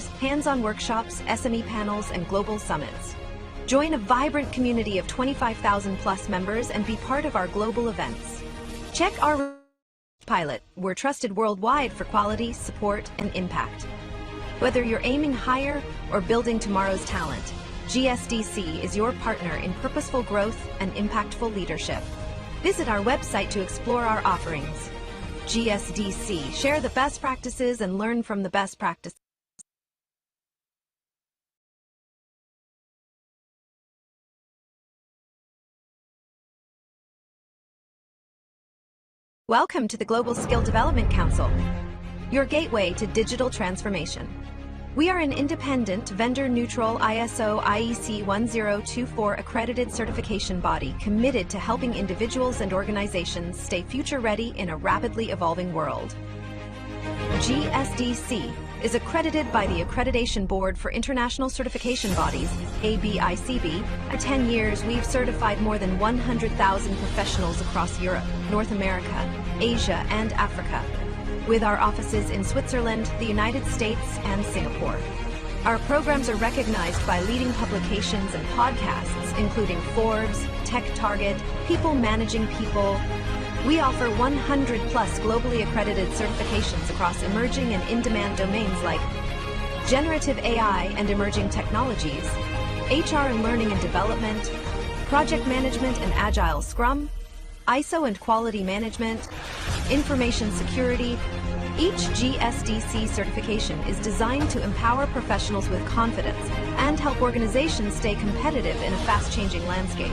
webinars, hands-on workshops, SME panels, and global summits. Join a vibrant community of 25,000 plus members and be part of our global events. Check our pilot. We're trusted worldwide for quality, support, and impact. Whether you're aiming higher or building tomorrow's talent, GSDC is your partner in purposeful growth and impactful leadership. Visit our website to explore our offerings. GSDC, share the best practices and learn from the best practices. Welcome to the Global Skill Development Council, your gateway to digital transformation. We are an independent, vendor-neutral ISO IEC 1024 accredited certification body committed to helping individuals and organizations stay future-ready in a rapidly evolving world. GSDC is accredited by the Accreditation Board for International Certification Bodies, ABICB. For 10 years, we've certified more than 100,000 professionals across Europe, North America, Asia, and Africa, with our offices in Switzerland, the United States, and Singapore. Our programs are recognized by leading publications and podcasts, including Forbes, Tech Target, People Managing People. We offer 100 plus globally accredited certifications across emerging and in-demand domains like generative AI and emerging technologies, HR and learning and development, project management and agile Scrum, ISO and quality management, information security. Each GSDC certification is designed to empower professionals with confidence and help organizations stay competitive in a fast-changing landscape.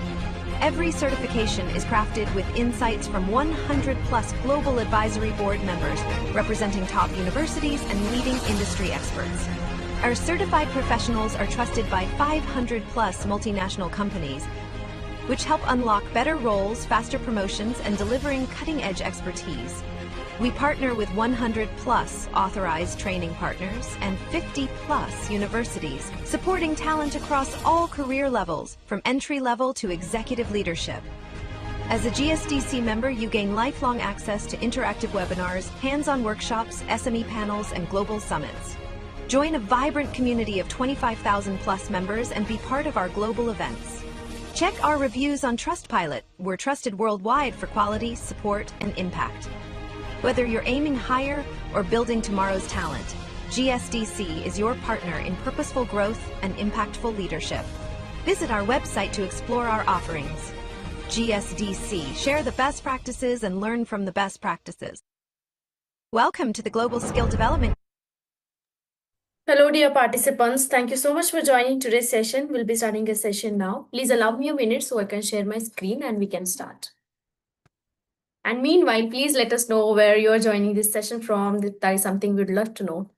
Every certification is crafted with insights from 100 plus global advisory board members representing top universities and leading industry experts. Our certified professionals are trusted by 500 plus multinational companies, which help unlock better roles, faster promotions, and delivering cutting-edge expertise. We partner with 100 plus authorized training partners and 50 plus universities, supporting talent across all career levels, from entry level to executive leadership. As a GSDC member, you gain lifelong access to interactive webinars, hands-on workshops, SME panels, and global summits. Join a vibrant community of 25,000 plus members and be part of our global events. Check our reviews on Trustpilot. We're trusted worldwide for quality, support, and impact. Whether you're aiming higher or building tomorrow's talent, GSDC is your partner in purposeful growth and impactful leadership. Visit our website to explore our offerings. GSDC, share the best practices and learn from the best practices. Welcome to the Global Skill Development. Hello, dear participants. Thank you so much for joining today's session. We'll be starting a session now. Please allow me a minute so I can share my screen and we can start. And meanwhile, please let us know where you are joining this session from. That is something we'd love to know.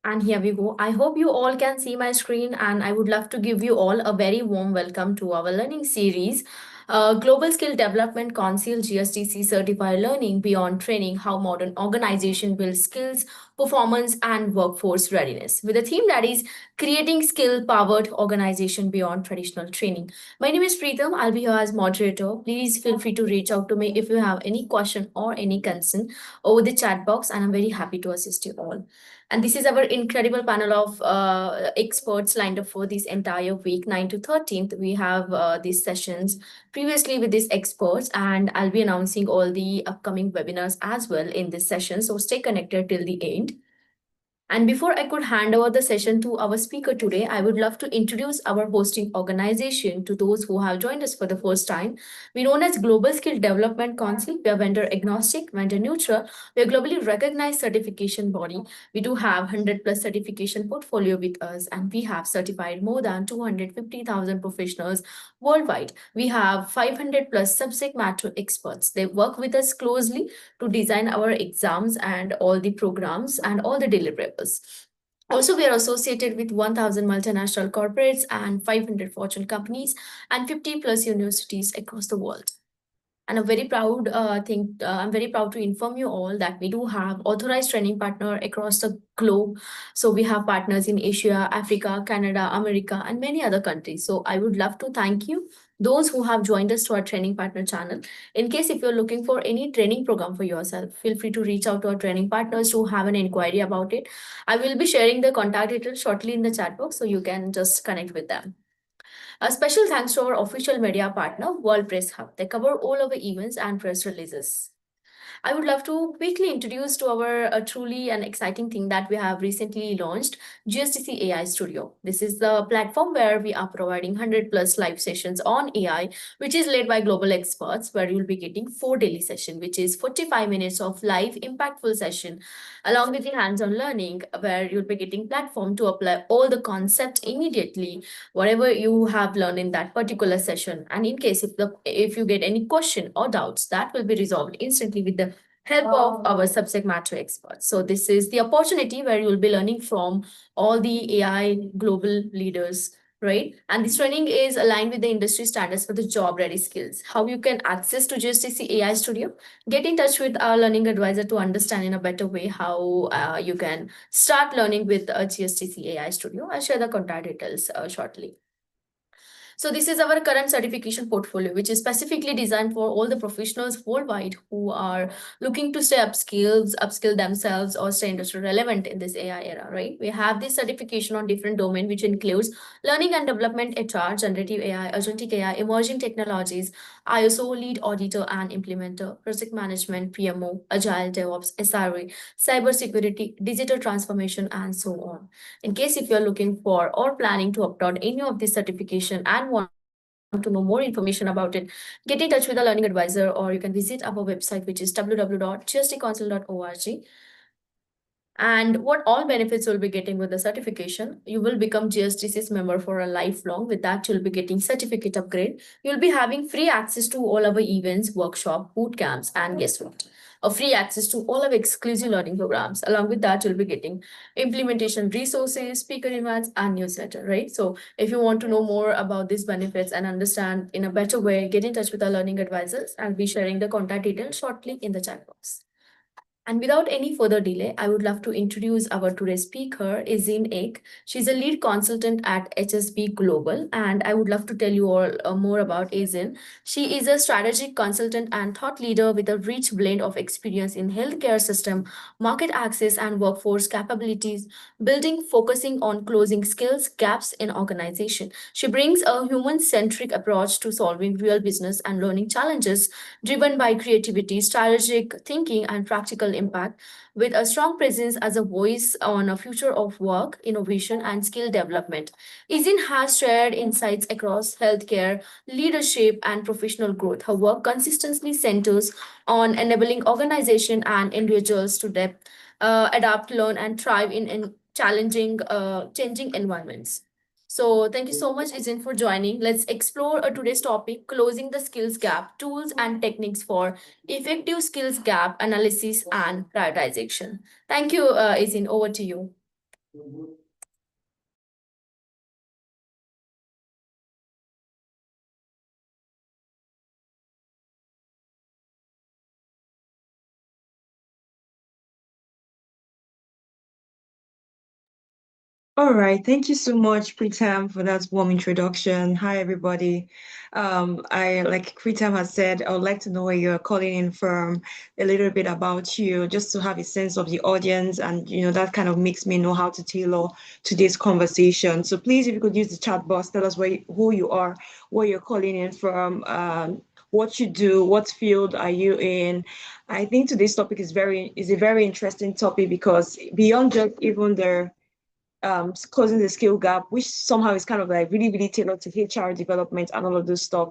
And here we go. I hope you all can see my screen, and I would love to give you all a very warm welcome to our learning series, Global Skill Development Council GSDC Certified Learning Beyond Training, How Modern Organization Builds Skills, Performance, and Workforce Readiness, with a theme that is Creating Skill-Powered Organization Beyond Traditional Training. My name is Preetham. I'll be here as moderator. Please feel free to reach out to me if you have any question or any concern over the chat box, and I'm very happy to assist you all. And this is our incredible panel of experts lined up for this entire week, 9 to 13th. We have these sessions previously with these experts, and I'll be announcing all the upcoming webinars as well in this session. So stay connected till the end. And before I could hand over the session to our speaker today, I would love to introduce our hosting organization to those who have joined us for the first time. We're known as Global Skill Development Council. We are vendor agnostic, vendor neutral. We are globally recognized certification body. We do have 100 plus certification portfolio with us, and we have certified more than 250,000 professionals worldwide. We have 500 plus subject matter experts. They work with us closely to design our exams and all the programs and all the deliverables. Also, we are associated with 1,000 multinational corporates and 500 Fortune companies and 50 plus universities across the world. And I'm very proud to inform you all that we do have authorized training partner across the globe. So we have partners in Asia, Africa, Canada, America, and many other countries. So I would love to thank you those who have joined us to our training partner channel. In case if you're looking for any training program for yourself, feel free to reach out to our training partners to have an inquiry about it. I will be sharing the contact details shortly in the chat box so you can just connect with them. A special thanks to our official media partner, World Press Hub. They cover all our events and press releases. I would love to quickly introduce to our truly and exciting thing that we have recently launched, GSDC AI Studio. This is the platform where we are providing 100 plus live sessions on AI, which is led by global experts, where you'll be getting 4 daily sessions, which is 45 minutes of live impactful session, along with the hands-on learning, where you'll be getting platform to apply all the concept immediately, whatever you have learned in that particular session. And in case if you get any question or doubts, that will be resolved instantly with the help of our subject matter experts. So this is the opportunity where you'll be learning from all the AI global leaders, right? And this training is aligned with the industry standards for the job ready skills. How you can access to GSTC AI Studio? Get in touch with our learning advisor to understand in a better way how you can start learning with GSTC AI Studio. I'll share the contact details shortly. So this is our current certification portfolio, which is specifically designed for all the professionals worldwide who are looking to stay upskill themselves, or stay industry relevant in this AI era, right? We have this certification on different domain, which includes learning and development, HR, generative AI, agentic AI, emerging technologies, ISO lead auditor and implementer, project management, PMO, agile, DevOps, SRE, cybersecurity, digital transformation, and so on. In case if you're looking for or planning to opt out any of this certification and want to know more information about it, get in touch with a learning advisor, or you can visit our website, which is www.gsdcouncil.org. And what all benefits you'll be getting with the certification: you will become GSDC's member for a lifelong. With that, you'll be getting certificate upgrade. You'll be having free access to all our events, workshop, boot camps, and guess what? A free access to all our exclusive learning programs. Along with that, you'll be getting implementation resources, speaker invites, and newsletter, right? So if you want to know more about these benefits and understand in a better way, get in touch with our learning advisors. I'll be sharing the contact details shortly in the chat box. And without any further delay, I would love to introduce our today's speaker, Izin Ek. She's a lead consultant at HSB Global, and I would love to tell you all more about Izin. She is a strategic consultant and thought leader with a rich blend of experience in healthcare system, market access, and workforce capabilities, focusing on closing skills gaps in organization. She brings a human-centric approach to solving real business and learning challenges, driven by creativity, strategic thinking, and practical impact, with a strong presence as a voice on a future of work, innovation, and skill development. Izin has shared insights across healthcare, leadership, and professional growth. Her work consistently centers on enabling organizations and individuals to adapt, learn, and thrive in changing environments. So thank you so much, Izin, for joining. Let's explore today's topic, closing the skills gap, tools and techniques for effective skills gap analysis and prioritization. Thank you, Izin. Over to you. All right, thank you so much, Pritam, for that warm introduction. Hi, everybody. Like Pritam has said, I would like to know where you're calling in from, a little bit about you, just to have a sense of the audience, and that kind of makes me know how to tailor today's conversation. So please, if you could use the chat box, tell us who you are, where you're calling in from, what you do, what field are you in. I think today's topic is a very interesting topic, because beyond just even closing the skill gap, which somehow is kind of like really, really tailored to HR development and all of this stuff.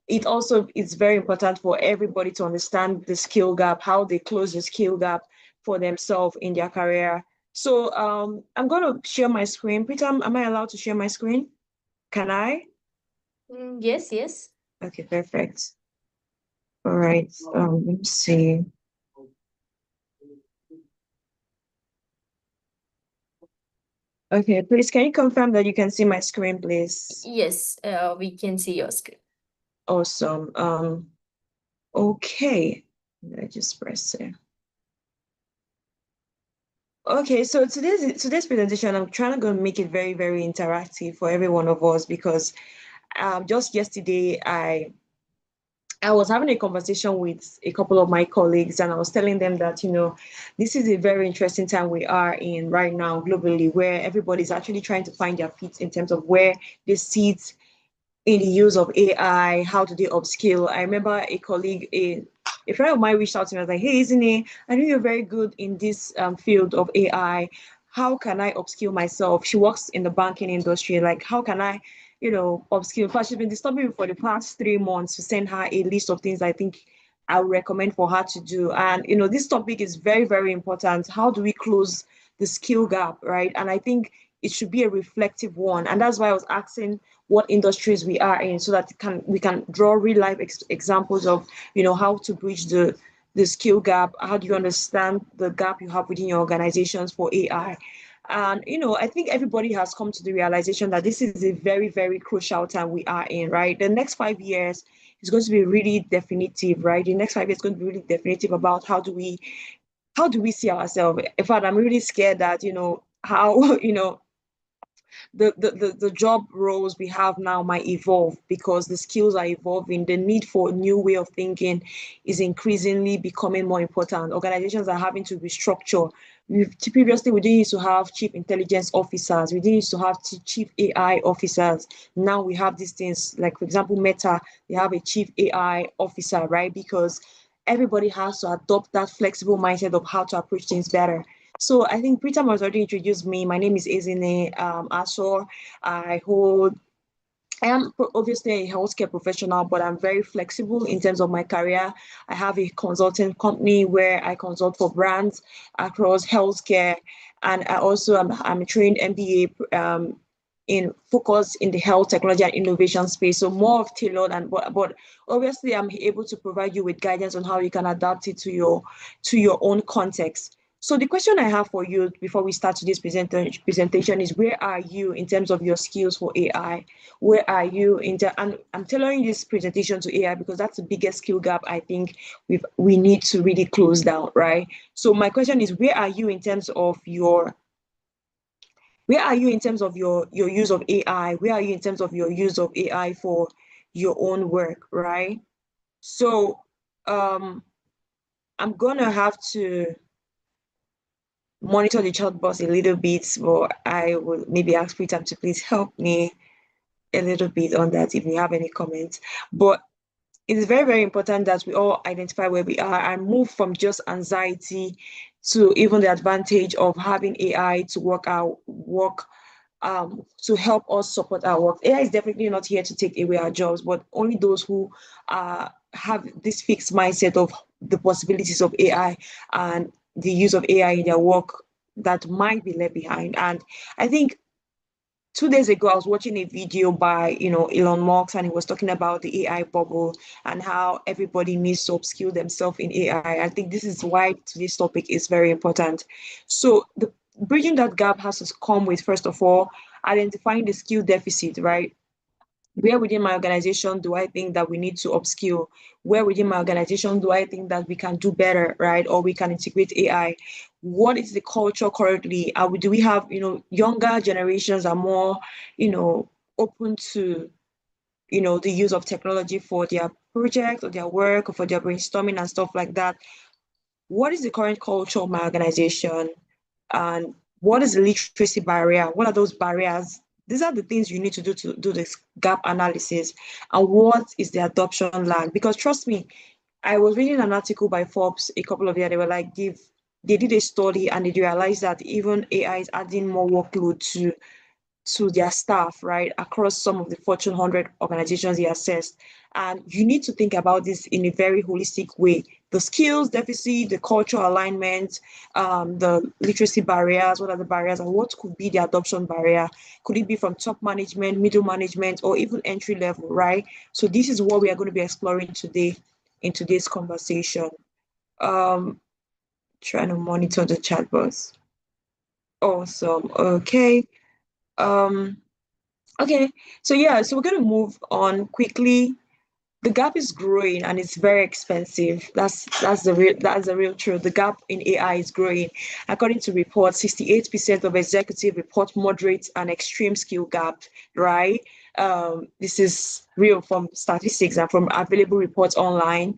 It also is very important for everybody to understand the skill gap, how they close the skill gap for themselves in their career. So I'm going to share my screen. Pritam, am I allowed to share my screen? Can I? Yes, yes. Okay, perfect. All right. Let me see. Okay, please, can you confirm that you can see my screen, please? Yes, we can see your screen. Awesome. Okay. I just press it. Okay, so today's presentation, I'm trying to go make it very, very interactive for every one of us, because just yesterday, I was having a conversation with a couple of my colleagues, and I was telling them that, this is a very interesting time we are in right now globally, where everybody's actually trying to find their feet in terms of where they sit in the use of AI, how do they upskill? I remember a colleague, a friend of mine reached out to me and was like, hey, isn't it? I know you're very good in this field of AI. How can I upskill myself? She works in the banking industry. Like, how can I, upskill? But she's been disturbing me for the past 3 months to send her a list of things I think I would recommend for her to do. And, this topic is very, very important. How do we close the skill gap, right? And I think it should be a reflective one. And that's why I was asking what industries we are in, so that we can draw real life examples of how to bridge the skill gap. How do you understand the gap you have within your organizations for AI? And I think everybody has come to the realization that this is a very, very crucial time we are in, right? The next 5 years is going to be really definitive, right? The next 5 years is going to be really definitive about how do we see ourselves. In fact, I'm really scared that how the job roles we have now might evolve, because the skills are evolving. The need for a new way of thinking is increasingly becoming more important. Organizations are having to restructure. Previously, we didn't used to have chief intelligence officers. We didn't used to have chief AI officers. Now we have these things, like, for example, Meta, they have a chief AI officer, right? Because everybody has to adopt that flexible mindset of how to approach things better. So I think Pritam has already introduced me. My name is Ezine Asor. I am obviously a healthcare professional, but I'm very flexible in terms of my career. I have a consulting company where I consult for brands across healthcare, and I also I'm a trained MBA in focus in the health technology and innovation space. So more of tailored, but obviously I'm able to provide you with guidance on how you can adapt it to your own context. So the question I have for you before we start today's presentation is, where are you in terms of your skills for AI? Where are you and I'm tailoring this presentation to AI because that's the biggest skill gap I think we need to really close down, right? So my question is, where are you in terms of your use of AI? Where are you in terms of your use of AI for your own work, right? So I'm gonna have to monitor the chat box a little bit, but I will maybe ask Pritam to please help me a little bit on that if you have any comments. But it is very, very important that we all identify where we are and move from just anxiety to even the advantage of having AI to work to help us support our work. AI is definitely not here to take away our jobs, but only those who have this fixed mindset of the possibilities of AI and the use of AI in their work that might be left behind. And I think 2 days ago, I was watching a video by, Elon Musk, and he was talking about the AI bubble and how everybody needs to upskill themselves in AI. I think this is why today's topic is very important. So the bridging that gap has to come with, first of all, identifying the skill deficit, right? Where within my organization do I think that we need to upskill? Where within my organization do I think that we can do better, right? Or we can integrate AI? What is the culture currently? Do we have, younger generations are more, open to, the use of technology for their project or their work or for their brainstorming and stuff like that? What is the current culture of my organization? And what is the literacy barrier? What are those barriers? These are the things you need to do this gap analysis. And what is the adoption lag? Because trust me, I was reading an article by Forbes a couple of years. They were like, they did a study and they realized that even AI is adding more workload to their staff, right, across some of the Fortune 100 organizations they assessed. And you need to think about this in a very holistic way. The skills deficit, the cultural alignment, the literacy barriers, what are the barriers, and what could be the adoption barrier? Could it be from top management, middle management, or even entry level, right? So this is what we are going to be exploring today in today's conversation. Trying to monitor the chat box. Awesome. Okay. Okay, so yeah, so we're going to move on quickly. The gap is growing and it's very expensive. That's the real truth. The gap in AI is growing. According to reports, 68% of executives report moderate and extreme skill gap, right? This is real from statistics and from available reports online.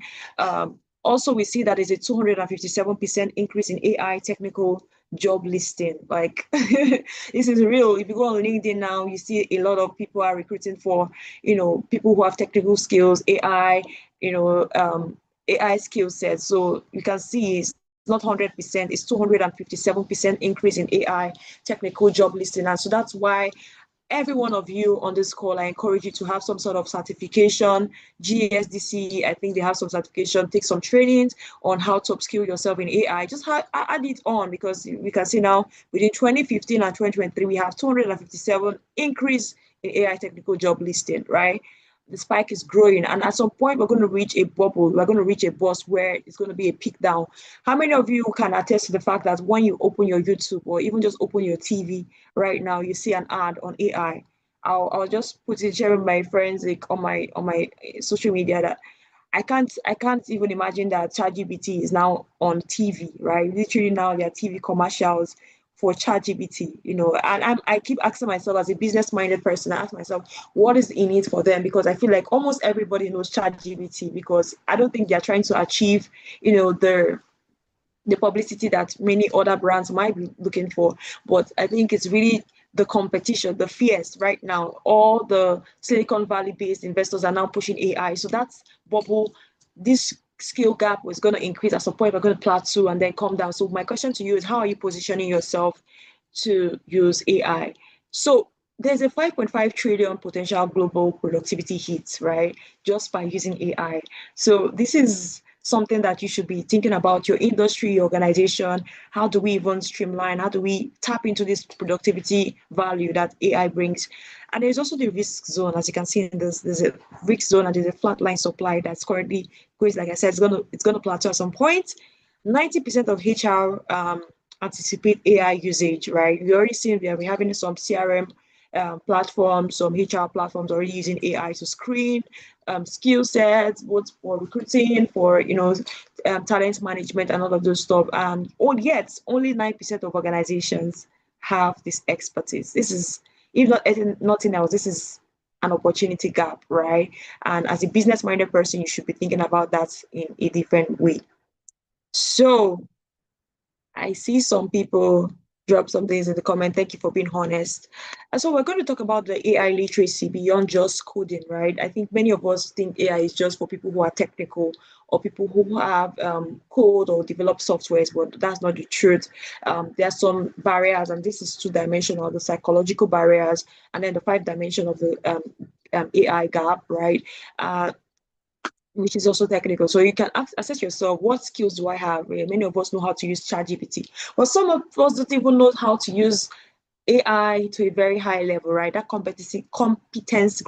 Also, we see that there's a 257% increase in AI technical job listing. Like this is real. If you go on LinkedIn now, you see a lot of people are recruiting for, people who have technical skills, AI, AI skill sets. So you can see it's not 100%, it's 257% increase in AI technical job listing. And so that's why every one of you on this call, I encourage you to have some sort of certification. GSDC, I think they have some certification, take some trainings on how to upskill yourself in AI. Just add it on, because we can see now within 2015 and 2023, we have 257 increase in AI technical job listing, right? The spike is growing, and at some point we're going to reach a bubble, we're going to reach a bust where it's going to be a peak down. How many of you can attest to the fact that when you open your YouTube or even just open your TV right now, you see an ad on AI? I'll just put it, share with my friends, like on my social media, that I can't even imagine that ChatGPT is now on TV, right? Literally now there are TV commercials for ChatGPT, and I keep asking myself, as a business-minded person, I ask myself, what is in it for them? Because I feel like almost everybody knows ChatGPT, because I don't think they're trying to achieve, the publicity that many other brands might be looking for. But I think it's really the competition, the fears right now. All the Silicon Valley based investors are now pushing AI. So that's bubble. This skill gap was going to increase at some point. We're going to plateau and then come down. So my question to you is, how are you positioning yourself to use AI? So there's a 5.5 trillion potential global productivity hit, right? Just by using AI. So this is something that you should be thinking about, your industry, your organization. How do we even streamline? How do we tap into this productivity value that AI brings? And there's also the risk zone. As you can see in this, there's a risk zone and there's a flatline supply that's currently going, like I said, it's gonna plateau at some point. 90% of HR anticipate AI usage, right? We already seen that we're having some CRM platforms, some HR platforms already using AI to screen skill sets, both for recruiting, for talent management, and all of those stuff. And yet, only 9% of organizations have this expertise. This is, if not nothing else, this is an opportunity gap, right? And as a business-minded person, you should be thinking about that in a different way. So I see some people drop some things in the comment. Thank you for being honest. And so we're going to talk about the AI literacy beyond just coding, right? I think many of us think AI is just for people who are technical or people who have code or develop softwares, but that's not the truth. There are some barriers, and this is two-dimensional, the psychological barriers, and then the five-dimension of the AI gap, right? Which is also technical. So you can assess yourself, what skills do I have? Many of us know how to use ChatGPT, but some of us don't even know how to use AI to a very high level, right? That competence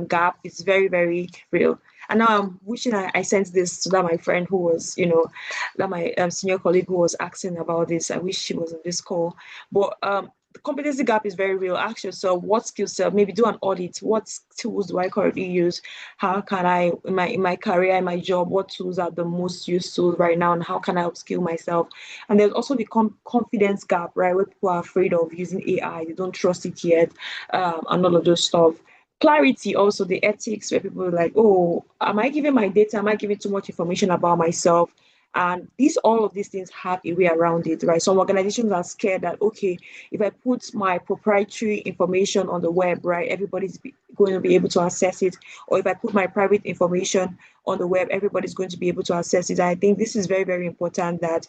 gap is very, very real. And now I'm wishing I sent this to that my friend who was, that my senior colleague who was asking about this. I wish she was on this call. But the competency gap is very real. Ask yourself, what skill set, maybe do an audit. What tools do I currently use? How can I, in my career, in my job, what tools are the most useful right now? And how can I upskill myself? And there's also the confidence gap, right? Where people are afraid of using AI, they don't trust it yet, and all of those stuff. Clarity, also the ethics, where people are like, oh, am I giving my data? Am I giving too much information about myself? And all of these things have a way around it, right? Some organizations are scared that, okay, if I put my proprietary information on the web, right, everybody's going to be able to access it. Or if I put my private information on the web, everybody's going to be able to access it. I think this is very, very important that,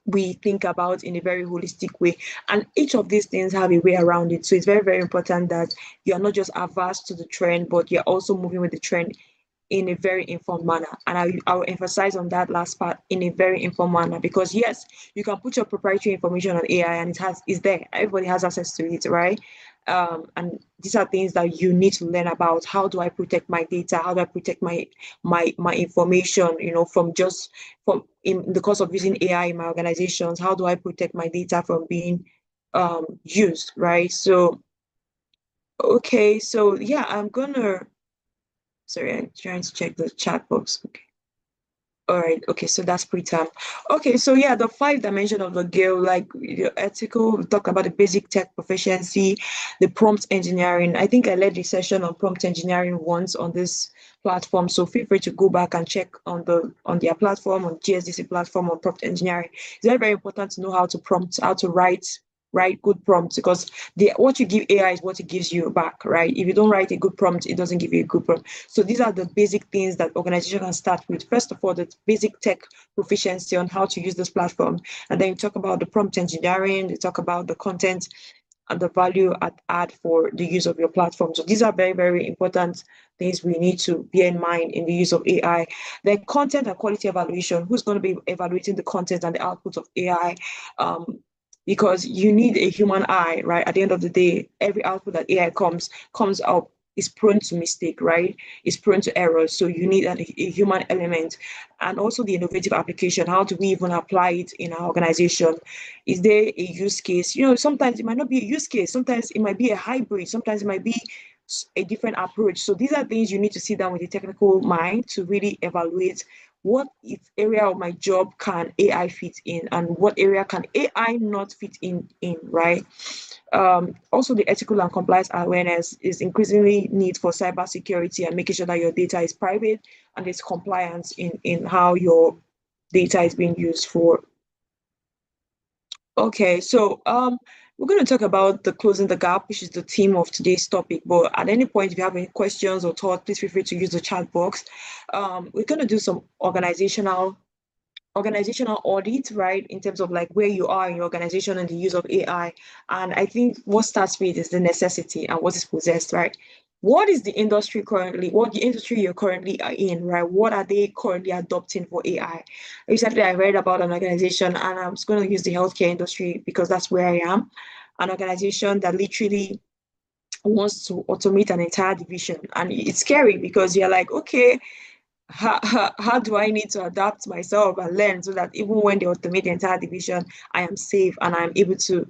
we think about in a very holistic way. And each of these things have a way around it. So it's very, very important that you're not just averse to the trend, but you're also moving with the trend in a very informed manner. And I will emphasize on that last part, in a very informed manner, because yes, you can put your proprietary information on AI and it's there. Everybody has access to it, right? And these are things that you need to learn about. How do I protect my data? How do I protect my information, from in the course of using AI in my organizations? How do I protect my data from being used, right? So, okay, so yeah, sorry, I'm trying to check the chat box. Okay. All right. Okay. So that's preterm. Okay. So yeah, the 5 dimension of the GIL, like your ethical, we talk about the basic tech proficiency, the prompt engineering. I think I led the session on prompt engineering once on this platform. So feel free to go back and check on their platform, on GSDC platform on prompt engineering. It's very, very important to know how to prompt, how to write good prompts, because what you give AI is what it gives you back, right? If you don't write a good prompt, it doesn't give you a good prompt. So these are the basic things that organization can start with. First of all, the basic tech proficiency on how to use this platform. And then you talk about the prompt engineering, you talk about the content and the value add for the use of your platform. So these are very, very important things we need to bear in mind in the use of AI. Then content and quality evaluation. Who's going to be evaluating the content and the output of AI? Because you need a human eye, right? At the end of the day, every output that AI comes out is prone to mistake, right? It's prone to errors. So you need a human element. And also the innovative application. How do we even apply it in our organization? Is there a use case? Sometimes it might not be a use case. Sometimes it might be a hybrid. Sometimes it might be a different approach. So these are things you need to sit down with a technical mind to really evaluate what area of my job can AI fit in, and what area can AI not fit in, right? Also, the ethical and compliance awareness is increasingly need for cybersecurity and making sure that your data is private and it's compliance in how your data is being used for. Okay, so we're going to talk about the closing the gap, which is the theme of today's topic. But at any point, if you have any questions or thoughts, please feel free to use the chat box. We're going to do some organizational audit, right, in terms of like where you are in your organization and the use of AI. And I think what starts with is the necessity and what is possessed, right? What is the industry currently, what the industry you're currently in, right? What are they currently adopting for AI? Recently, I read about an organization, and I'm just going to use the healthcare industry because that's where I am, an organization that literally wants to automate an entire division. And it's scary because you're like, okay, how do I need to adapt myself and learn so that even when they automate the entire division, I am safe and I'm able to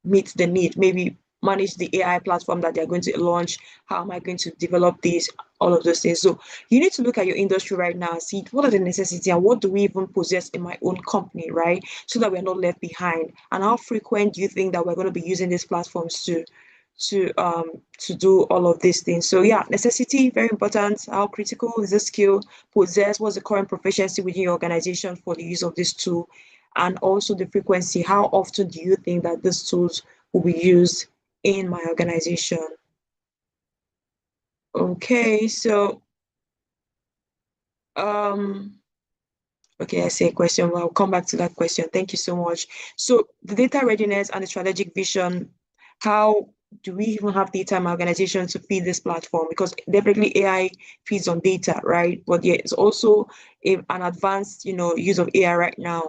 meet the need, maybe manage the AI platform that they're going to launch. How am I going to develop this? All of those things. So you need to look at your industry right now and see what are the necessities and what do we even possess in my own company, right? So that we're not left behind. And how frequent do you think that we're going to be using these platforms to do all of these things? So yeah, necessity, very important. How critical is the skill possessed? What's the current proficiency within your organization for the use of this tool? And also the frequency. How often do you think that these tools will be used in my organization? Okay, so okay, I see a question. Well, I'll come back to that question. Thank you so much. So the data readiness and the strategic vision, how do we even have data in my organization to feed this platform? Because definitely AI feeds on data, right? But yeah, it's also an advanced, use of AI right now.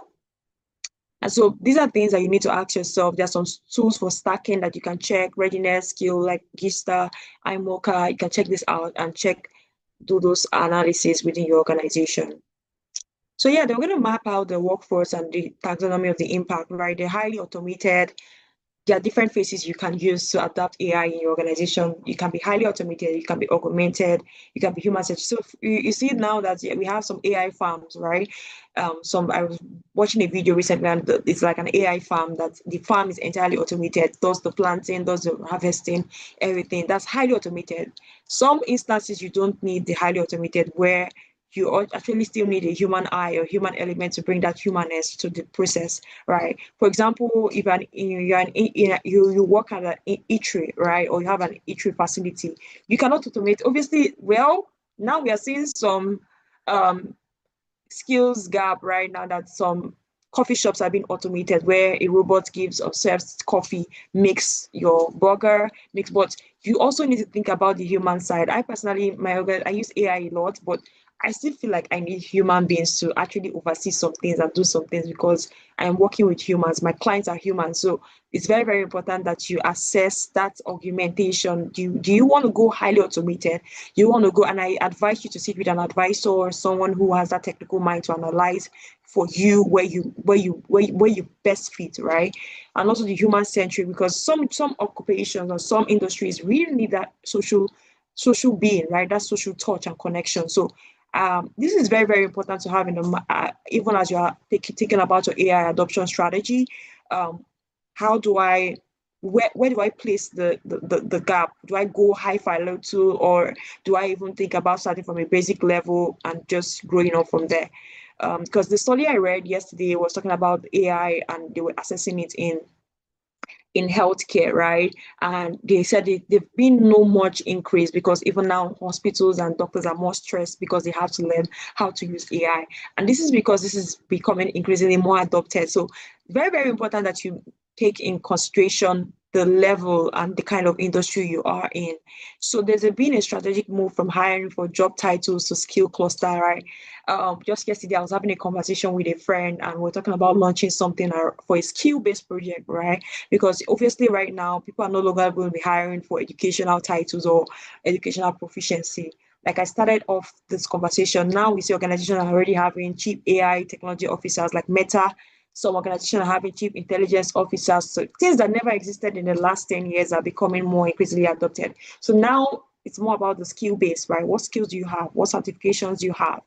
And so these are things that you need to ask yourself. There's some tools for stacking that you can check, readiness, skill, like Gista, iMocha. You can check this out and do those analysis within your organization. So yeah, they're going to map out the workforce and the taxonomy of the impact, right? They're highly automated. There are different phases you can use to adapt AI in your organization. You can be highly automated, you can be augmented, you can be human-centered. So you see now that we have some AI farms, right? I was watching a video recently, and it's like an AI farm that the farm is entirely automated, does the planting, does the harvesting, everything. That's highly automated. Some instances you don't need the highly automated, where you actually still need a human eye or human element to bring that humanness to the process, right? For example, if you work at an eatery, right, or you have an eatery facility, you cannot automate. Obviously, well, now we are seeing some skills gap right now, that some coffee shops are being automated where a robot gives or serves coffee, makes your burger, but you also need to think about the human side. I personally, I use AI a lot, but I still feel like I need human beings to actually oversee some things and do some things, because I am working with humans. My clients are humans. So it's very, very important that you assess that augmentation. Do you want to go highly automated? You want to go, and I advise you to sit with an advisor or someone who has that technical mind to analyze for you where you best fit, right? And also the human centric, because some occupations or some industries really need that social being, right? That social touch and connection. So This is very, very important to have in the even as you are thinking about your AI adoption strategy. Um, how do I where do I place the gap? Do I go high fi low two, or do I even think about starting from a basic level and just growing up from there? Because the study I read yesterday was talking about AI and they were assessing it in healthcare, right? And they said they've been no much increase because even now hospitals and doctors are more stressed because they have to learn how to use AI. And this is because this is becoming increasingly more adopted. So very, very important that you take in consideration the level and the kind of industry you are in. So there's been a strategic move from hiring for job titles to skill cluster, right? Just yesterday, I was having a conversation with a friend and we're talking about launching something for a skill-based project, right? Because obviously right now people are no longer going to be hiring for educational titles or educational proficiency. Like I started off this conversation, now we see organizations are already having chief AI technology officers like Meta. Some organizations are having chief intelligence officers. So things that never existed in the last 10 years are becoming more increasingly adopted. So now it's more about the skill base, right? What skills do you have? What certifications do you have?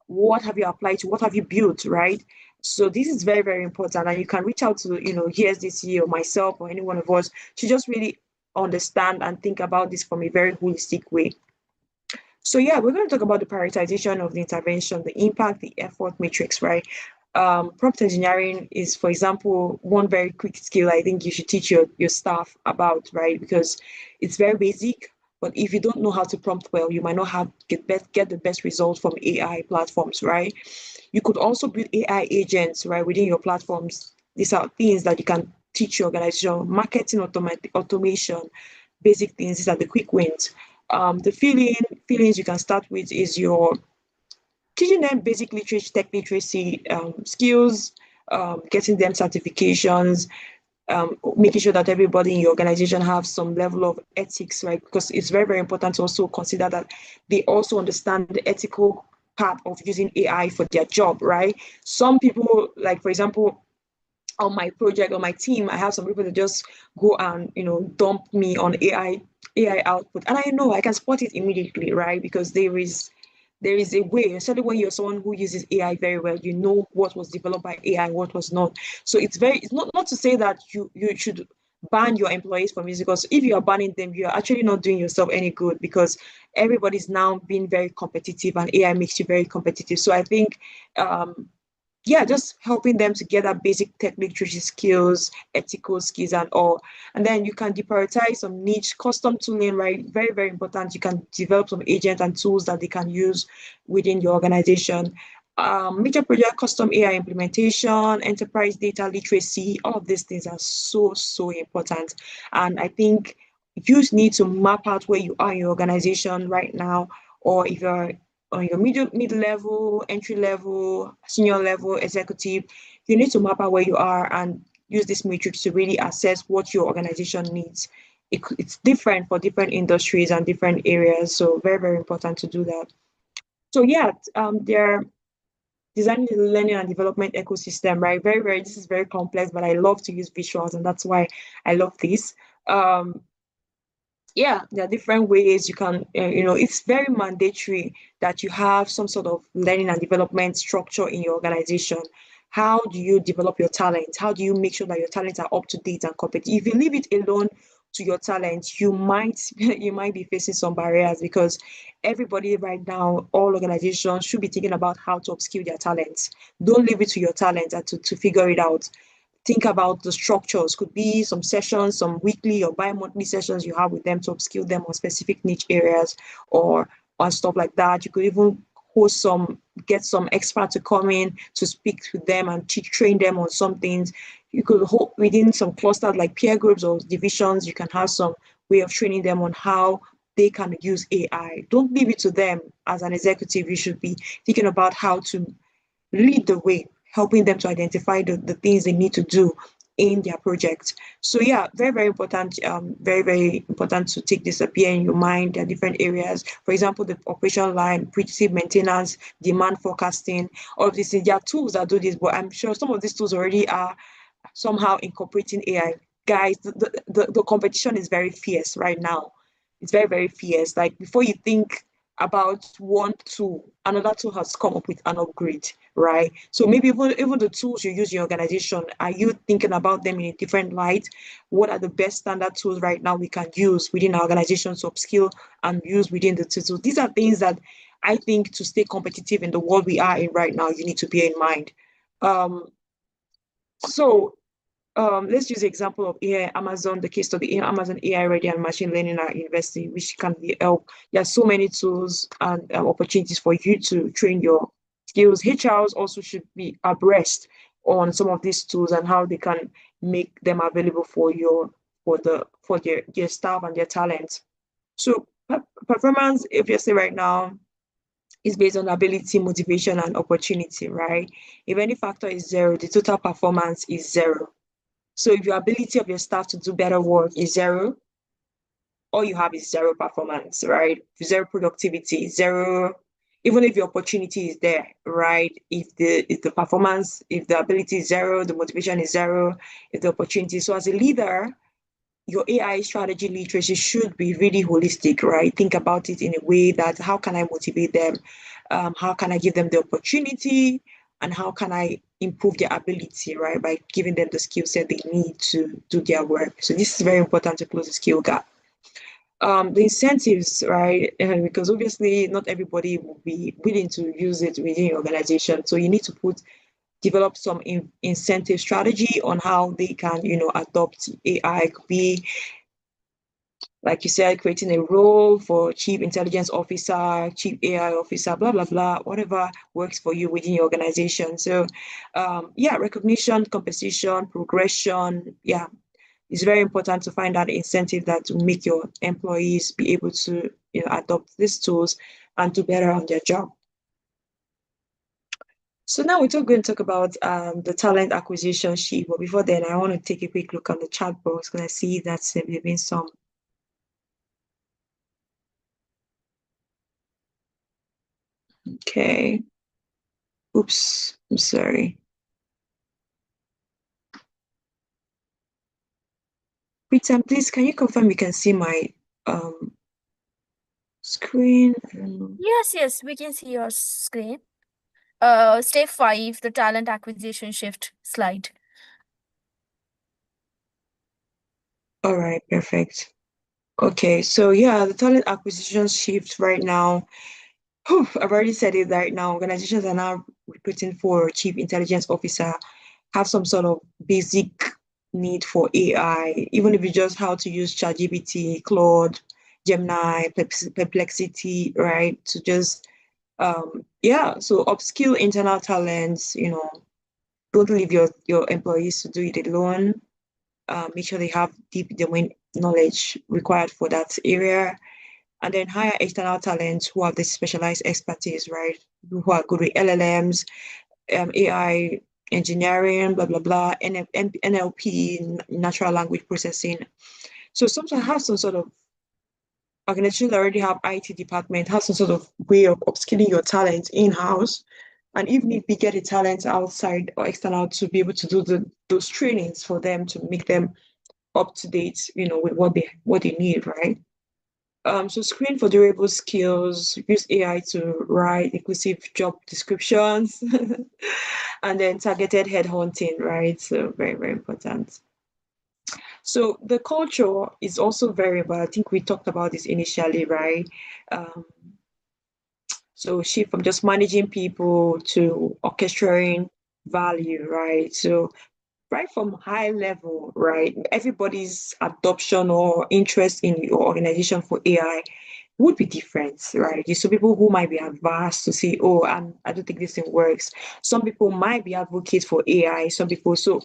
What have you applied to? What have you built, right? So this is very, very important. And you can reach out to, GSDC or myself or any one of us to just really understand and think about this from a very holistic way. So yeah, we're going to talk about the prioritization of the intervention, the impact, the effort matrix, right? Prompt engineering is, for example, one very quick skill I think you should teach your staff about, right? Because it's very basic, but if you don't know how to prompt well, you might not get the best results from AI platforms, right? You could also build AI agents, right, within your platforms. These are things that you can teach your organization, marketing automation, basic things. These are the quick wins. The feelings you can start with is your teaching them basic literacy, tech literacy skills, getting them certifications, making sure that everybody in your organization have some level of ethics, right? Because it's very, very important to also consider that they also understand the ethical part of using AI for their job, right? Some people, like for example, on my project or my team, I have some people that just go and dump me on AI output, and I know I can spot it immediately, right? Because there is a way, especially when you're someone who uses AI very well, you know what was developed by AI, what was not. So it's not to say that you should ban your employees from using, because if you are banning them, you're actually not doing yourself any good, because everybody's now being very competitive and AI makes you very competitive. So I think yeah, just helping them to get that basic tech literacy skills, ethical skills, and all. And then you can deprioritize some niche custom tooling, right? Very, very important. You can develop some agents and tools that they can use within your organization. Major project custom AI implementation, enterprise data literacy, all of these things are so, so important. And I think you need to map out where you are in your organization right now, or if you're on your mid level, entry level, senior level, executive, you need to map out where you are and use this matrix to really assess what your organization needs. It's different for different industries and different areas, so very, very important to do that. So yeah, they're designing the learning and development ecosystem, right? Very, very, this is very complex, but I love to use visuals, and that's why I love this. Yeah, there are different ways you can, it's very mandatory that you have some sort of learning and development structure in your organization. How do you develop your talent? How do you make sure that your talents are up to date and competitive? If you leave it alone to your talent, you might you might be facing some barriers, because everybody right now, all organizations should be thinking about how to upskill their talents. Don't leave it to your talent and to figure it out. Think about the structures. Could be some sessions, some weekly or bi-monthly sessions you have with them to upskill them on specific niche areas or on stuff like that. You could even get some experts to come in to speak with them and train them on some things. You could hold within some clusters like peer groups or divisions, you can have some way of training them on how they can use AI. Don't leave it to them as an executive. You should be thinking about how to lead the way, helping them to identify the things they need to do in their project. So yeah, very, very important, very, very important to take this up here in your mind. There are different areas. For example, the operation line, predictive maintenance, demand forecasting, all of these things. There are tools that do this, but I'm sure some of these tools already are somehow incorporating AI. Guys, the competition is very fierce right now. It's very, very fierce. Like before you think about one tool, another tool has come up with an upgrade, right? So maybe even the tools you use in your organization, are you thinking about them in a different light? What are the best standard tools right now we can use within our organization to upskill and use within the tools? So these are things that I think to stay competitive in the world we are in right now, you need to bear in mind. So let's use the example of AI, Amazon, the case study, Amazon AI Ready and Machine Learning at University, which can help. There are so many tools and opportunities for you to train your skills. HRs also should be abreast on some of these tools and how they can make them available for their staff and their talent. So performance, obviously, right now is based on ability, motivation, and opportunity, right? If any factor is zero, the total performance is zero. So if your ability of your staff to do better work is zero, all you have is zero performance, right? Zero productivity, zero. Even if your opportunity is there, right? If the performance, if the ability is zero, the motivation is zero, if the opportunity. So as a leader, your AI strategy literacy should be really holistic, right? Think about it in a way that how can I motivate them? How can I give them the opportunity? And how can I improve their ability, right? By giving them the skill set they need to do their work. So this is very important to close the skill gap. The incentives, right? Because obviously not everybody will be willing to use it within your organization. So you need to develop some incentive strategy on how they can, adopt AI. It could be, like you said, creating a role for chief intelligence officer, chief AI officer, blah, blah, blah, whatever works for you within your organization. So yeah, recognition, compensation, progression. Yeah, it's very important to find out incentive that will make your employees be able to, adopt these tools and do better on their job. So now we're going to talk about the talent acquisition sheet. But before then, I want to take a quick look on the chat box because I see that there's been some. Okay. Oops, I'm sorry. Pritam, please, can you confirm you can see my screen? Yes, we can see your screen. Step 5, the talent acquisition shift slide. All right, perfect. Okay, so yeah, the talent acquisition shift right now. I've already said it right now. Organizations are now recruiting for chief intelligence officer, have some sort of basic need for AI, even if it's just how to use ChatGPT, Claude, Gemini, Perplexity, right? To just so upskill internal talents, don't leave your employees to do it alone. Make sure they have deep domain knowledge required for that area. And then hire external talents who have this specialized expertise, right? Who are good with LLMs, AI engineering, blah, blah, blah, NLP, natural language processing. So sometimes have some sort of organizations that already have IT department, have some sort of way of upskilling your talent in-house. And even if we get a talent outside or external to be able to do those trainings for them to make them up to date, with what they need, right? So screen for durable skills, use AI to write inclusive job descriptions, and then targeted headhunting, right? So very, very important. So the culture is also variable. I think we talked about this initially, right? So shift from just managing people to orchestrating value, right? So right from high level, right? Everybody's adoption or interest in your organization for AI would be different, right? You some people who might be advanced to say, oh, I don't think this thing works. Some people might be advocates for AI. Some people, so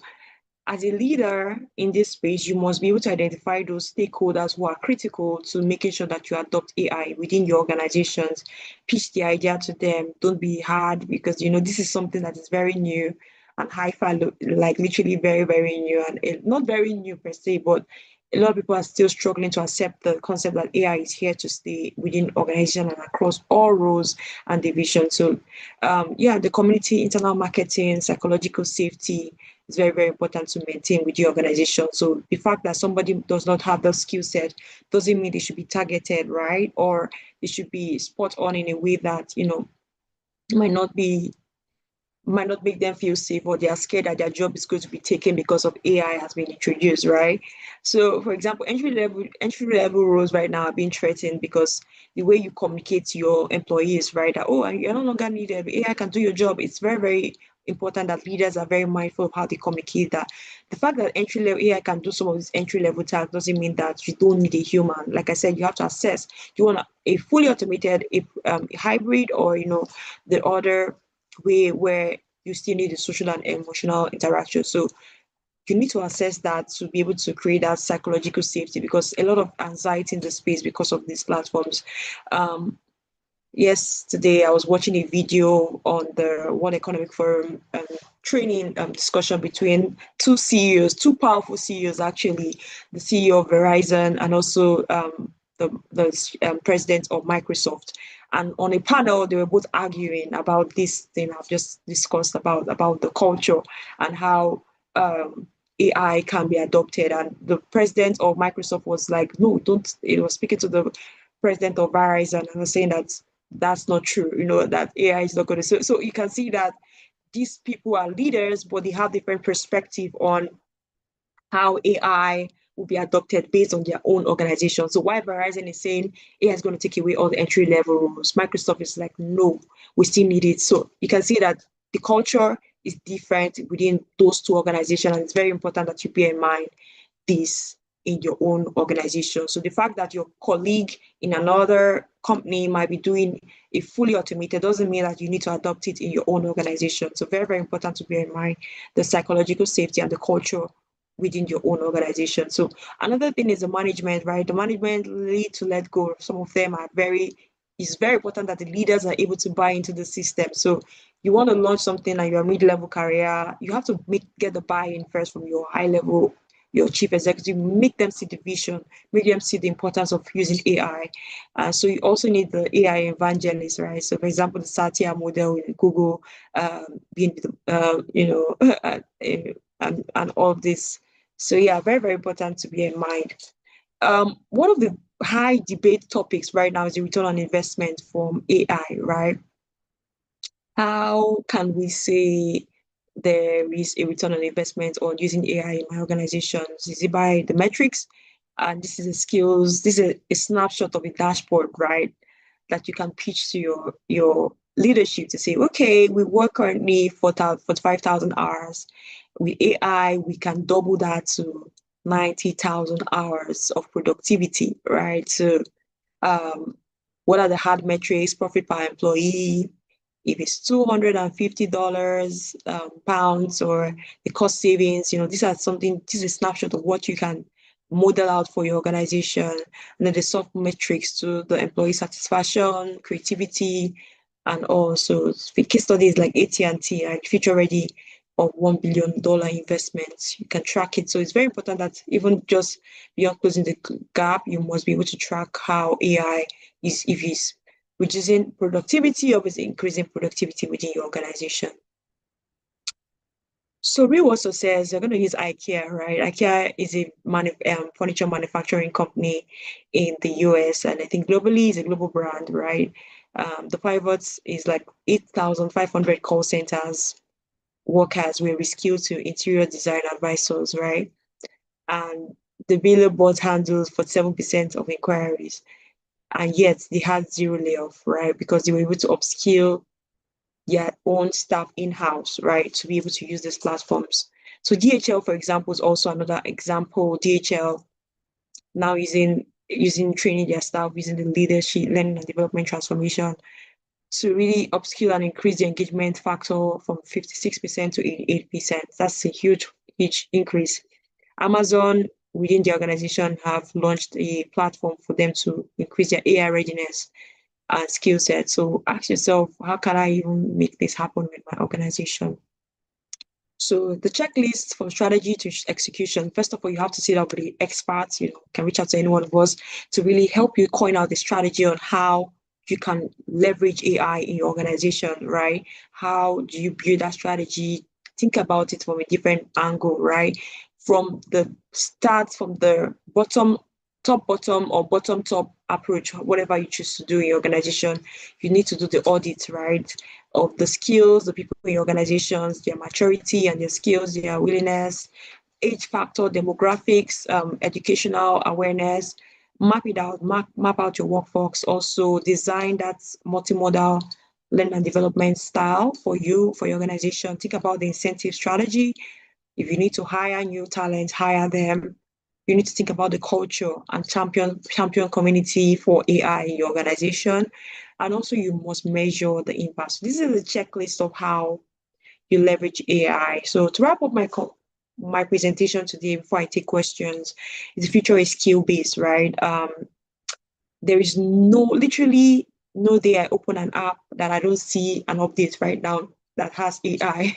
as a leader in this space, you must be able to identify those stakeholders who are critical to making sure that you adopt AI within your organizations, pitch the idea to them. Don't be hard because, this is something that is very new and hi-fi, like literally very, very new and not very new per se, but a lot of people are still struggling to accept the concept that AI is here to stay within organization and across all roles and divisions. So, the community, internal marketing, psychological safety, is very, very important to maintain with your organization. So the fact that somebody does not have the skill set doesn't mean they should be targeted, right? Or they should be spot on in a way that, you know, might not make them feel safe, or they are scared that their job is going to be taken because of AI has been introduced, right? So, for example, entry level roles right now are being threatened because the way you communicate to your employees, right? That, oh, you're no longer needed. AI can do your job. It's very, very important that leaders are very mindful of how they communicate that. The fact that entry level AI can do some of these entry level tasks doesn't mean that you don't need a human. Like I said, you have to assess. Do you want a fully automated, a hybrid, or the other way where you still need the social and emotional interaction. So you need to assess that to be able to create that psychological safety, because a lot of anxiety in the space because of these platforms. Yesterday I was watching a video on the World Economic Forum training discussion between two CEOs, two powerful CEOs actually, the CEO of Verizon and also the president of Microsoft. And on a panel, they were both arguing about this thing I've just discussed about the culture and how AI can be adopted. And the president of Microsoft was like, no, don't. It was speaking to the president of Verizon and was saying that that's not true. That AI is not going to. So you can see that these people are leaders, but they have different perspective on how AI will be adopted based on their own organization. So while Verizon is saying AI is going to take away all the entry level roles, Microsoft is like, no, we still need it. So you can see that the culture is different within those two organizations, and it's very important that you bear in mind this in your own organization. So the fact that your colleague in another company might be doing a fully automated doesn't mean that you need to adopt it in your own organization. So very, very important to bear in mind the psychological safety and the culture within your own organization. So another thing is the management, right? The management need to let go. Some of them are it's very important that the leaders are able to buy into the system. So you want to launch something like your mid-level career, you have to get the buy-in first from your high level, your chief executive, make them see the vision, make them see the importance of using AI. So you also need the AI evangelist, right? So for example, the Satya model in Google, being, and all of this. So yeah, very, very important to be in mind. One of the high debate topics right now is the return on investment from AI, right? How can we say there is a return on investment on using AI in my organizations? Is it by the metrics? And this is this is a snapshot of a dashboard, right? That you can pitch to your leadership to say, okay, we work currently 45,000 hours. With AI, we can double that to 90,000 hours of productivity, right? So what are the hard metrics? Profit per employee, if it's $250 pounds, or the cost savings, this is a snapshot of what you can model out for your organization. And then the soft metrics to the employee satisfaction, creativity, and also case studies like AT&T, like future ready of $1 billion investments. You can track it. So it's very important that even just beyond closing the gap, you must be able to track how AI is, if it's reducing productivity or is increasing productivity within your organization. So Real also says they're going to use IKEA, right? IKEA is a furniture manufacturing company in the US, and I think globally is a global brand, right? The pivots is like 8,500 call centers workers were reskilled to interior design advisors, right? And the billboard handles 47% of inquiries, and yet they had zero layoff, right? Because they were able to upskill their own staff in-house, right, to be able to use these platforms. So DHL, for example, is also another example. DHL now using training their staff, using the leadership, learning and development transformation to really upskill and increase the engagement factor from 56% to 88%. That's a huge increase. Amazon within the organization have launched a platform for them to increase their AI readiness and skill set. So ask yourself, how can I even make this happen with my organization? So the checklist from strategy to execution, first of all, you have to sit up with the experts, can reach out to any one of us to really help you coin out the strategy on how you can leverage AI in your organization, right? How do you build that strategy? think about it from a different angle, right? From the start, from the top bottom or bottom top approach, whatever you choose to do in your organization, you need to do the audit, right? Of the skills, the people in your organizations, their maturity and their skills, their willingness, age factor, demographics, educational awareness, map it out, map out your workforce, also design that multimodal learning and development style for you, for your organization. Think about the incentive strategy. If you need to hire new talent, hire them. You need to think about the culture and champion community for AI in your organization. And also you must measure the impact. So this is a checklist of how you leverage AI. So to wrap up my presentation today before I take questions, the future is skill-based, right? There is literally no day I open an app that I don't see an update right now that has AI.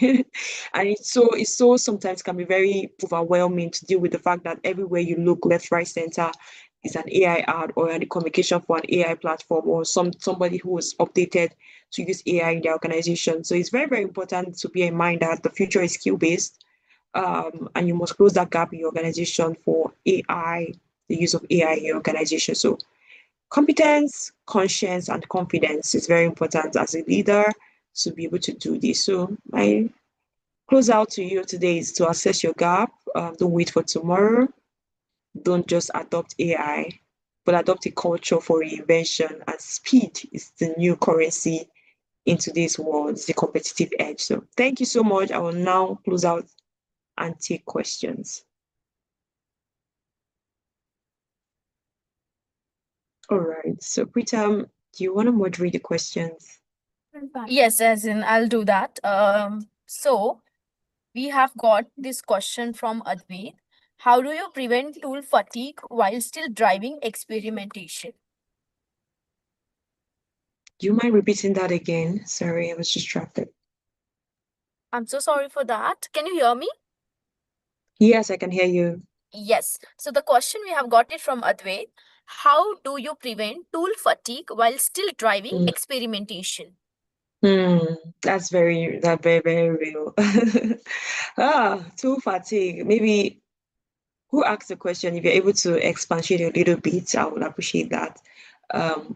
And it's so sometimes can be very overwhelming to deal with the fact that everywhere you look, left, right, center, is an AI ad or the communication for an AI platform or somebody who is updated to use AI in their organization. So it's very, very important to bear in mind that the future is skill-based, and you must close that gap in your organization for AI, the use of AI in your organization. So competence, conscience, and confidence is very important as a leader to be able to do this. So my close out to you today is to assess your gap. Don't wait for tomorrow. Don't just adopt AI, but adopt a culture for reinvention. And speed is the new currency in today's world. It's the competitive edge. So thank you so much. I will now close out and take questions. All right. So Pritam, do you want to moderate the questions? Yes, as in I'll do that. So we have got this question from Advait. How do you prevent tool fatigue while still driving experimentation? Do you mind repeating that again? Sorry, I was distracted. I'm so sorry for that. Can you hear me? Yes, I can hear you. Yes. So the question we have got it from Advait. How do you prevent tool fatigue while still driving Mm. experimentation? That's very, very real. Tool fatigue. Maybe who asked the question? If you're able to expatiate a little bit, I would appreciate that. Um,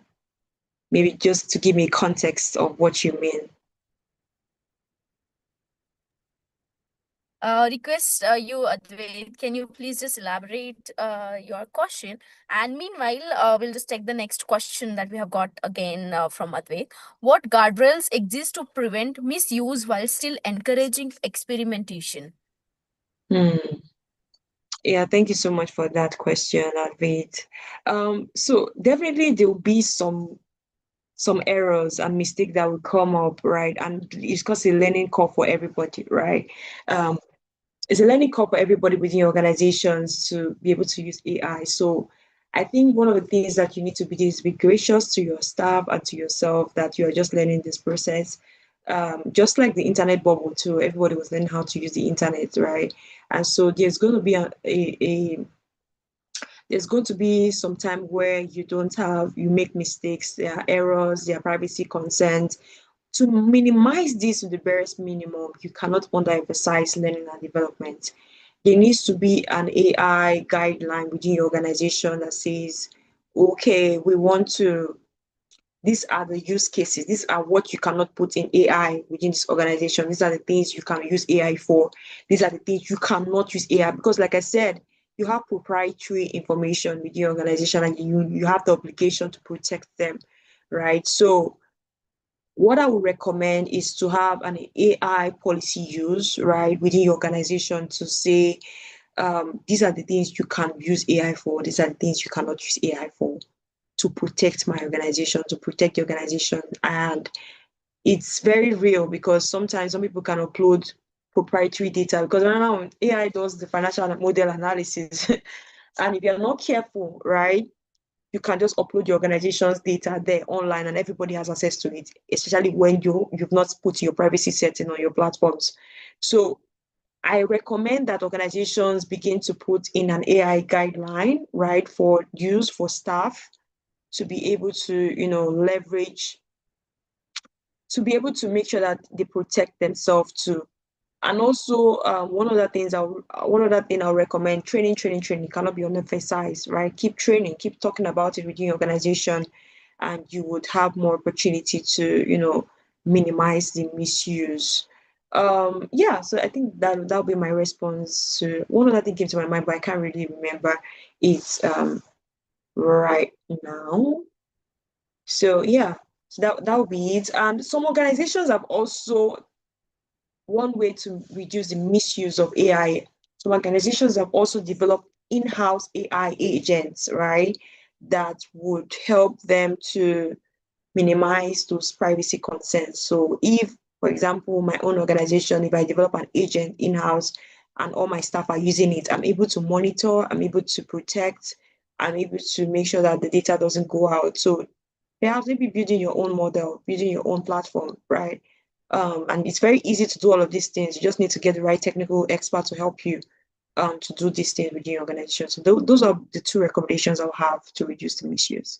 Maybe just to give me context of what you mean. Request you, Advait, can you please just elaborate your question? And meanwhile, we'll just take the next question that we have got again from Advait. What guardrails exist to prevent misuse while still encouraging experimentation? Yeah, thank you so much for that question, Advait. So definitely there will be some errors and mistakes that will come up, right? And it's because a learning curve for everybody, right? It's a learning curve for everybody within organizations to be able to use AI. So I think one of the things that you need to be is be gracious to your staff and to yourself that you are just learning this process. Just like the internet bubble too, everybody was learning how to use the internet, right? And so there's going to be there's going to be some time where you make mistakes, there are errors, there are privacy concerns. To minimize this to the barest minimum, you cannot underemphasize learning and development. There needs to be an AI guideline within your organization that says, okay, these are the use cases. These are what you cannot put in AI within this organization. These are the things you can use AI for. These are the things you cannot use AI because, like I said, you have proprietary information within your organization and you have the obligation to protect them, right? So what I would recommend is to have an AI policy use, right, within your organization to say, these are the things you can use AI for, these are the things you cannot use AI for, to protect my organization, to protect the organization. And it's very real because sometimes some people can upload proprietary data because right now AI does the financial model analysis. And if you're not careful, right, you can just upload your organization's data there online and everybody has access to it, especially when you've not put your privacy setting on your platforms. So I recommend that organizations begin to put in an AI guideline, right, for use for staff to be able to, leverage, to be able to make sure that they protect themselves too. And also, one other thing I'll recommend: training, training, training. It cannot be emphasized, right? Keep training, keep talking about it within your organization, and you would have more opportunity to, minimize the misuse. Yeah, so I think that'll be my response to one other thing came to my mind, but I can't really remember it right now. So yeah, so that would be it. And some organizations have also one way to reduce the misuse of AI. Some organizations have also developed in-house AI agents, right? That would help them to minimize those privacy concerns. So if, for example, my own organization, if I develop an agent in-house and all my staff are using it, I'm able to monitor, I'm able to protect, I'm able to make sure that the data doesn't go out. So perhaps maybe building your own model, building your own platform, right? And it's very easy to do all of these things. You just need to get the right technical expert to help you to do these things within your organization. So those are the two recommendations I'll have to reduce the misuse.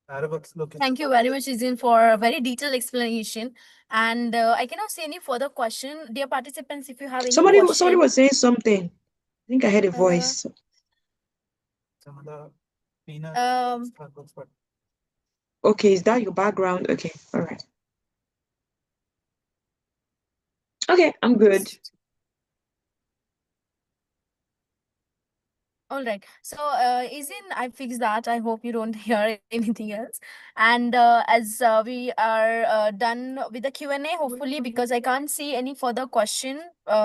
Thank you very much, Izin, for a very detailed explanation. And I cannot see any further question. Dear participants, if you have any Somebody question, was saying something. I think I heard a voice. Okay, is that your background? Okay, all right. Okay, I'm good. all right. So, Izin, I fixed that. I hope you don't hear anything else. And as we are done with the Q&A, hopefully, because I can't see any further question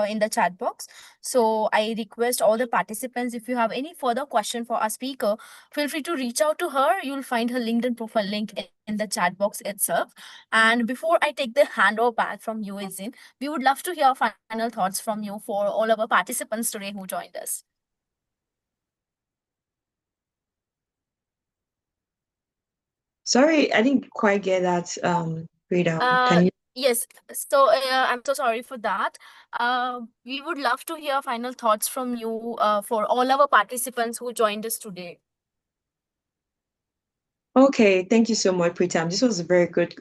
in the chat box. So I request all the participants, if you have any further question for our speaker, feel free to reach out to her. You'll find her LinkedIn profile link in the chat box itself. And before I take the handover back from you, Izin, we would love to hear final thoughts from you for all our participants today who joined us. Sorry, I didn't quite get that, Freedom. Can you? Yes, so I'm so sorry for that. We would love to hear final thoughts from you for all our participants who joined us today. Okay, thank you so much, Pritam. This was a very good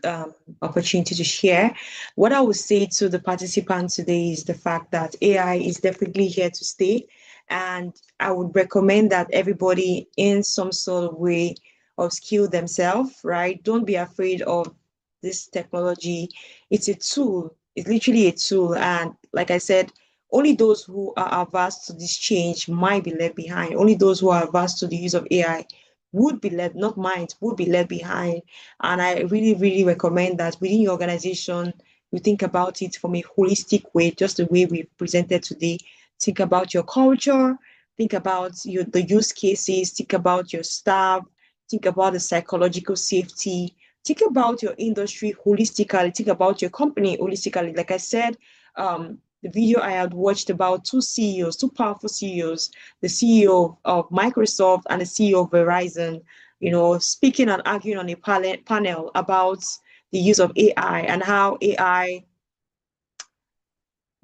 opportunity to share. What I would say to the participants today is the fact that AI is definitely here to stay. And I would recommend that everybody, in some sort of way, upskill themselves, right? Don't be afraid of this technology. It's a tool, it's literally a tool. And like I said, only those who are averse to this change might be left behind. Only those who are averse to the use of AI would be left, not might, would be left behind. And I really, really recommend that within your organization, you think about it from a holistic way, just the way we presented today. Think about your culture, think about the use cases, think about your staff, think about the psychological safety, think about your industry holistically, think about your company holistically. Like I said, the video I had watched about two CEOs, two powerful CEOs, the CEO of Microsoft and the CEO of Verizon, speaking and arguing on a panel about the use of AI and how AI,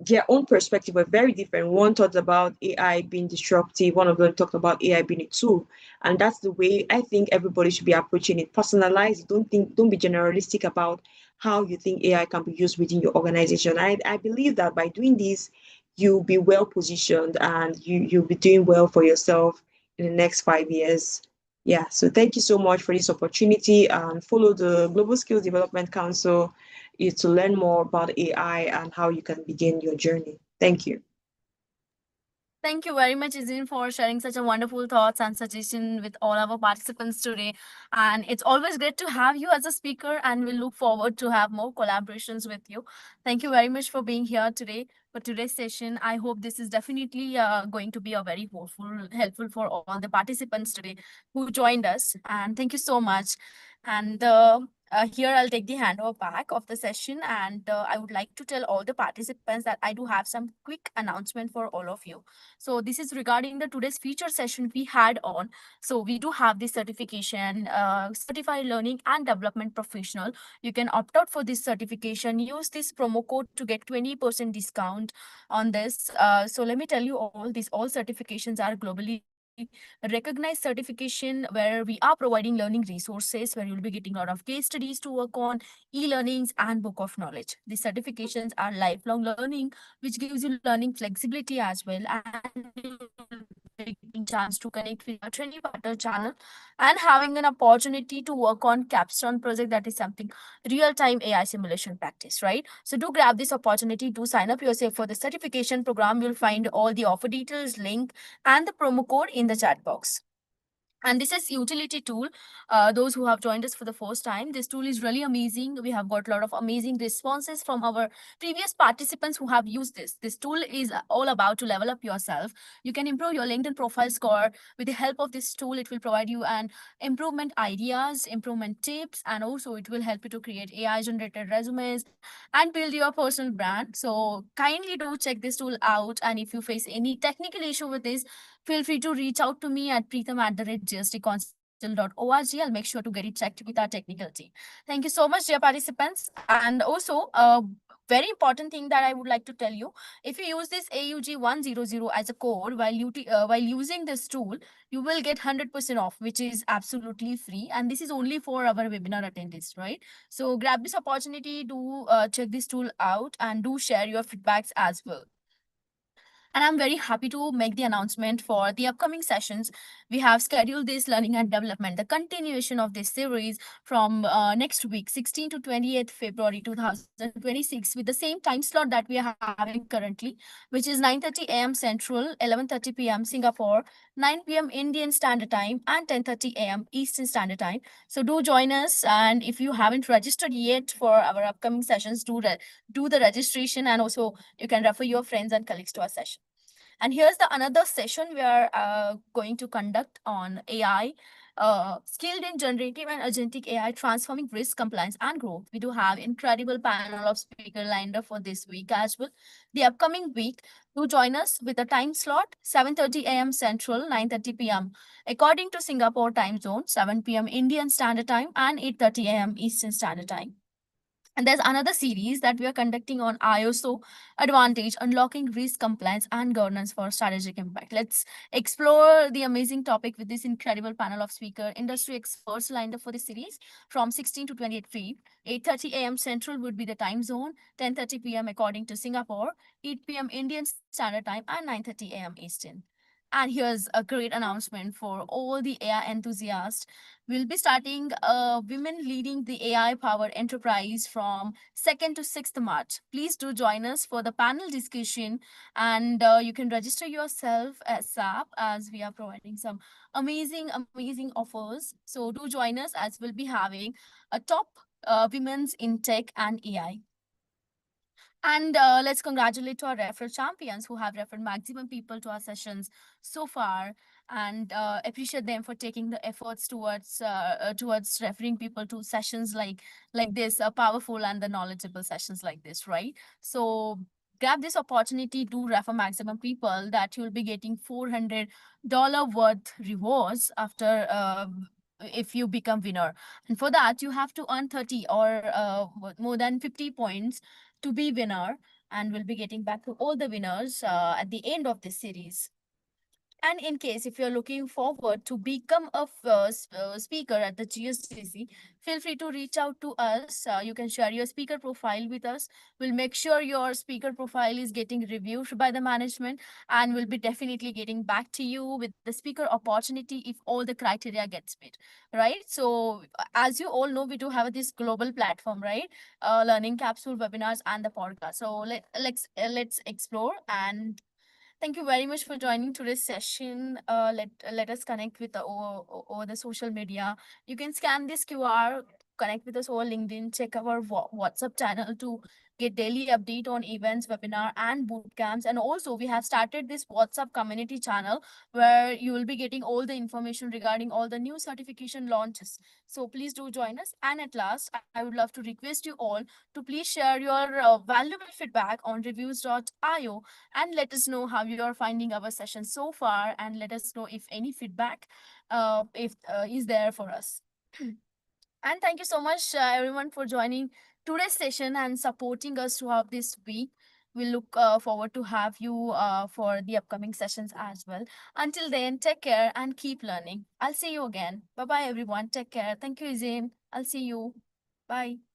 their own perspective were very different. One talked about AI being disruptive, one of them talked about AI being a tool. And that's the way I think everybody should be approaching it. Personalize. Don't be generalistic about how you think AI can be used within your organization. I believe that by doing this, you'll be well positioned and you'll be doing well for yourself in the next 5 years. Yeah, so thank you so much for this opportunity, and follow the Global Skills Development Council is to learn more about AI and how you can begin your journey. Thank you. Thank you very much, Izin, for sharing such a wonderful thoughts and suggestion with all our participants today. And it's always great to have you as a speaker, and we look forward to have more collaborations with you. Thank you very much for being here today for today's session. I hope this is definitely going to be a very helpful for all the participants today who joined us. And thank you so much. And here I'll take the handover back of the session, and I would like to tell all the participants that I do have some quick announcement for all of you. So this is regarding the today's feature session we had on. So we do have this certification, Certified Learning and Development Professional. You can opt out for this certification. Use this promo code to get 20% discount on this. So let me tell you all certifications are globally recognized certification where we are providing learning resources, where you'll be getting a lot of case studies to work on, e-learnings and book of knowledge. These certifications are lifelong learning, which gives you learning flexibility as well, and getting chance to connect with our training partner channel and having an opportunity to work on capstone project, that is something real-time AI simulation practice, right? So do grab this opportunity to sign up yourself for the certification program. You'll find all the offer details, link and the promo code in the chat box. And this is utility tool. Those who have joined us for the first time, this tool is really amazing. We have got a lot of amazing responses from our previous participants who have used this tool. Is all about to level up yourself. You can improve your LinkedIn profile score with the help of this tool. It will provide you an improvement ideas, improvement tips, and also it will help you to create AI generated resumes and build your personal brand. So kindly do check this tool out, and if you face any technical issue with this, feel free to reach out to me at preetham@gsdconsult.org. I'll make sure to get it checked with our technical team. Thank you so much, dear participants. And also, very important thing that I would like to tell you, if you use this AUG100 as a code while using this tool, you will get 100% off, which is absolutely free. And this is only for our webinar attendees, right? So grab this opportunity to check this tool out and do share your feedbacks as well. And I'm very happy to make the announcement for the upcoming sessions. We have scheduled this learning and development, the continuation of this series from next week, 16 to 28th February 2026, with the same time slot that we are having currently, which is 9:30 a.m. Central, 11:30 p.m. Singapore, 9 p.m. Indian Standard Time, and 10:30 a.m. Eastern Standard Time. So do join us. And if you haven't registered yet for our upcoming sessions, do the registration, and also you can refer your friends and colleagues to our session. And here's the another session we are going to conduct on AI, skilled in generative and agentic AI, transforming risk, compliance, and growth. We do have incredible panel of speaker lined up for this week as well. The upcoming week, do join us with a time slot, 7:30 a.m. Central, 9:30 p.m. according to Singapore time zone, 7 p.m. Indian Standard Time, and 8:30 a.m. Eastern Standard Time. And there's another series that we are conducting on ISO Advantage, unlocking risk, compliance, and governance for strategic impact. Let's explore the amazing topic with this incredible panel of speaker industry experts lined up for the series from 16 to 28 feet. 8:30 a.m. Central would be the time zone, 10:30 p.m. according to Singapore, 8 p.m. Indian Standard Time, and 9:30 a.m. Eastern. And here's a great announcement for all the AI enthusiasts. We'll be starting Women Leading the AI-Powered Enterprise from 2nd to 6th March. Please do join us for the panel discussion, and you can register yourself as SAP, as we are providing some amazing offers. So do join us, as we'll be having a top women's in tech and AI. And let's congratulate to our referral champions who have referred maximum people to our sessions so far, and appreciate them for taking the efforts towards referring people to sessions like this, powerful and the knowledgeable sessions like this, right? So grab this opportunity to refer maximum people, that you'll be getting $400 worth rewards after if you become winner. And for that, you have to earn 30 or more than 50 points to be winner, and we'll be getting back to all the winners at the end of this series. And in case if you're looking forward to become a speaker at the GSDC, feel free to reach out to us. You can share your speaker profile with us. We'll make sure your speaker profile is getting reviewed by the management, and we'll be definitely getting back to you with the speaker opportunity if all the criteria gets met, right? So as you all know, we do have this global platform, right? Learning capsule webinars and the podcast. So let's explore. And thank you very much for joining today's session. Let us connect with over the social media. You can scan this QR, connect with us over LinkedIn, check our WhatsApp channel to get daily update on events, webinar, and boot camps. And also, we have started this WhatsApp community channel where you will be getting all the information regarding all the new certification launches. So please do join us. And at last, I would love to request you all to please share your valuable feedback on reviews.io, and let us know how you are finding our session so far, and let us know if any feedback if is there for us. And thank you so much everyone for joining today's session and supporting us throughout this week. We look forward to have you for the upcoming sessions as well. Until then, take care and keep learning. I'll see you again. Bye bye, everyone. Take care. Thank you, Izin. I'll see you. Bye.